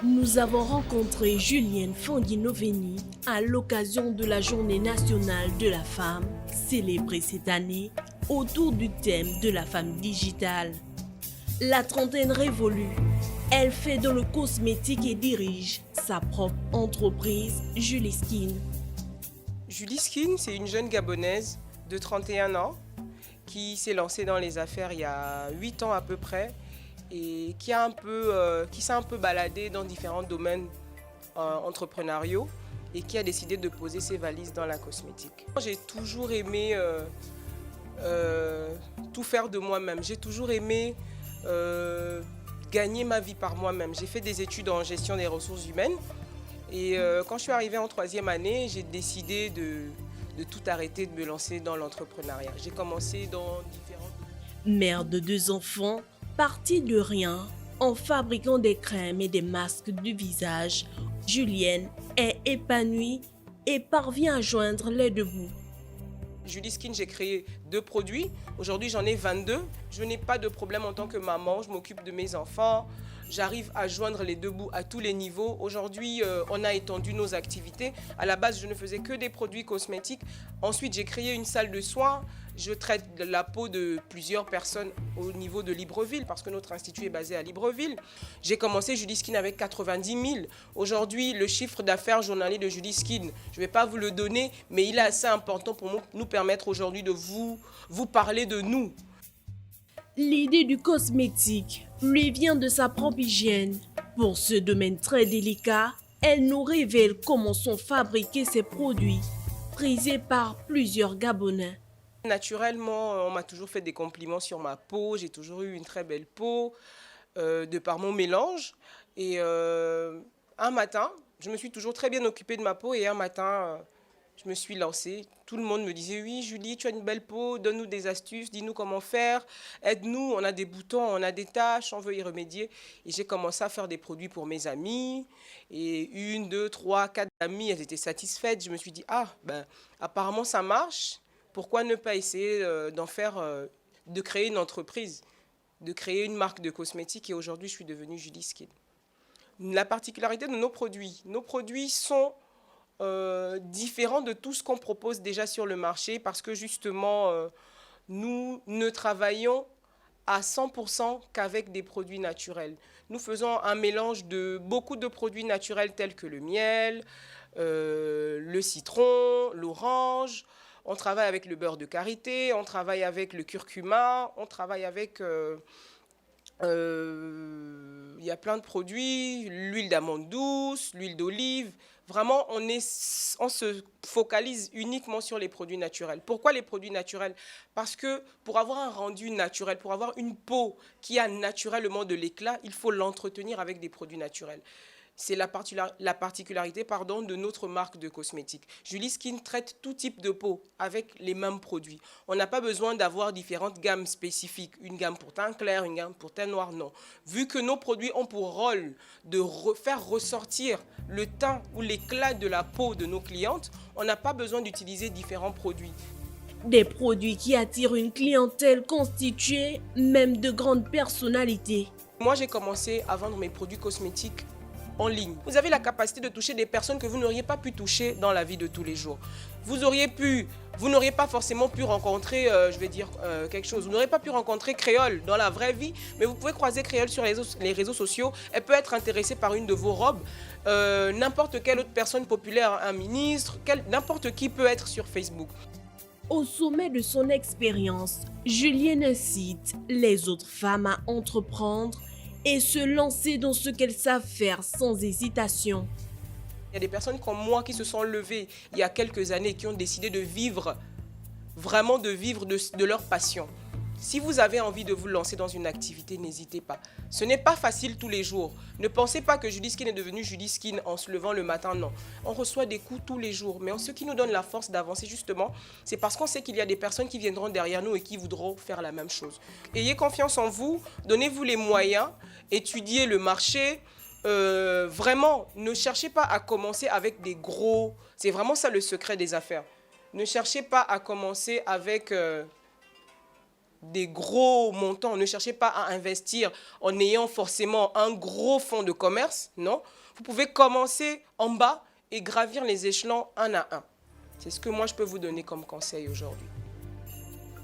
Nous avons rencontré Julienne Fandino-Veni à l'occasion de la Journée nationale de la femme, célébrée cette année autour du thème de la femme digitale. La trentaine révolue, elle fait dans le cosmétique et dirige sa propre entreprise, Julie Skin. Julie Skin, c'est une jeune Gabonaise de 31 ans qui s'est lancée dans les affaires il y a 8 ans à peu près et qui s'est un peu baladée dans différents domaines entrepreneuriaux et qui a décidé de poser ses valises dans la cosmétique. J'ai toujours aimé tout faire de moi-même. J'ai toujours aimé gagner ma vie par moi-même. J'ai fait des études en gestion des ressources humaines et quand je suis arrivée en troisième année, j'ai décidé de tout arrêter, de me lancer dans l'entrepreneuriat. J'ai commencé dans différents... Mère de 2 enfants, partie de rien, en fabriquant des crèmes et des masques du visage, Julienne est épanouie et parvient à joindre les deux bouts. Julie Skin, j'ai créé 2 produits. Aujourd'hui, j'en ai 22. Je n'ai pas de problème en tant que maman. Je m'occupe de mes enfants. J'arrive à joindre les 2 bouts à tous les niveaux. Aujourd'hui, on a étendu nos activités. À la base, je ne faisais que des produits cosmétiques. Ensuite, j'ai créé une salle de soins. Je traite la peau de plusieurs personnes au niveau de Libreville parce que notre institut est basé à Libreville. J'ai commencé Julie Skin avec 90 000. Aujourd'hui, le chiffre d'affaires journalier de Julie Skin, je ne vais pas vous le donner, mais il est assez important pour nous permettre aujourd'hui de vous parler de nous. L'idée du cosmétique lui vient de sa propre hygiène. Pour ce domaine très délicat, elle nous révèle comment sont fabriqués ces produits, prisés par plusieurs Gabonais. Naturellement, on m'a toujours fait des compliments sur ma peau. J'ai toujours eu une très belle peau de par mon mélange. Et un matin, je me suis toujours très bien occupée de ma peau. Et un matin, je me suis lancée. Tout le monde me disait, oui, Julie, tu as une belle peau, donne-nous des astuces, dis-nous comment faire, aide-nous, on a des boutons, on a des taches, on veut y remédier. Et j'ai commencé à faire des produits pour mes amis. Et 1, 2, 3, 4 amies, elles étaient satisfaites. Je me suis dit, ah, ben, apparemment ça marche. Pourquoi ne pas essayer de créer une entreprise, de créer une marque de cosmétiques et aujourd'hui je suis devenue Julie Skin. La particularité de nos produits sont différents de tout ce qu'on propose déjà sur le marché parce que justement nous ne travaillons à 100% qu'avec des produits naturels. Nous faisons un mélange de beaucoup de produits naturels tels que le miel, le citron, l'orange. On travaille avec le beurre de karité, on travaille avec le curcuma, on travaille avec... il y a plein de produits, l'huile d'amande douce, l'huile d'olive. Vraiment, on se focalise uniquement sur les produits naturels. Pourquoi les produits naturels? Parce que pour avoir un rendu naturel, pour avoir une peau qui a naturellement de l'éclat, il faut l'entretenir avec des produits naturels. C'est la particularité de notre marque de cosmétiques. Julie Skin traite tout type de peau avec les mêmes produits. On n'a pas besoin d'avoir différentes gammes spécifiques. Une gamme pour teint clair, une gamme pour teint noir, non. Vu que nos produits ont pour rôle de faire ressortir le teint ou l'éclat de la peau de nos clientes, on n'a pas besoin d'utiliser différents produits. Des produits qui attirent une clientèle constituée même de grandes personnalités. Moi, j'ai commencé à vendre mes produits cosmétiques en ligne. Vous avez la capacité de toucher des personnes que vous n'auriez pas pu toucher dans la vie de tous les jours. Vous n'auriez pas forcément pu rencontrer, quelque chose. Vous n'aurez pas pu rencontrer Créole dans la vraie vie, mais vous pouvez croiser Créole sur les réseaux sociaux. Elle peut être intéressée par une de vos robes. N'importe quelle autre personne populaire, un ministre, n'importe qui peut être sur Facebook. Au sommet de son expérience, Julienne incite les autres femmes à entreprendre et se lancer dans ce qu'elles savent faire sans hésitation. Il y a des personnes comme moi qui se sont levées il y a quelques années, qui ont décidé de vivre, vraiment de vivre de leur passion. Si vous avez envie de vous lancer dans une activité, n'hésitez pas. Ce n'est pas facile tous les jours. Ne pensez pas que Julie Skin est devenue Julie Skin en se levant le matin, non. On reçoit des coups tous les jours. Mais ce qui nous donne la force d'avancer justement, c'est parce qu'on sait qu'il y a des personnes qui viendront derrière nous et qui voudront faire la même chose. Ayez confiance en vous, donnez-vous les moyens, étudiez le marché. Vraiment, ne cherchez pas à commencer avec des gros... C'est vraiment ça le secret des affaires. Ne cherchez pas à commencer avec... des gros montants. Ne cherchez pas à investir en ayant forcément un gros fonds de commerce. Non, vous pouvez commencer en bas et gravir les échelons un à un. C'est ce que moi je peux vous donner comme conseil aujourd'hui.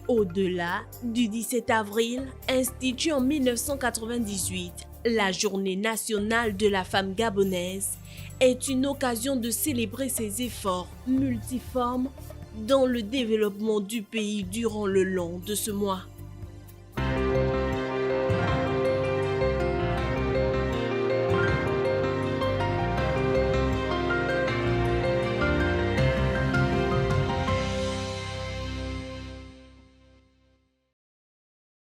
Au-delà du 17 avril, instituée en 1998, la Journée nationale de la femme gabonaise est une occasion de célébrer ses efforts multiformes dans le développement du pays durant le long de ce mois.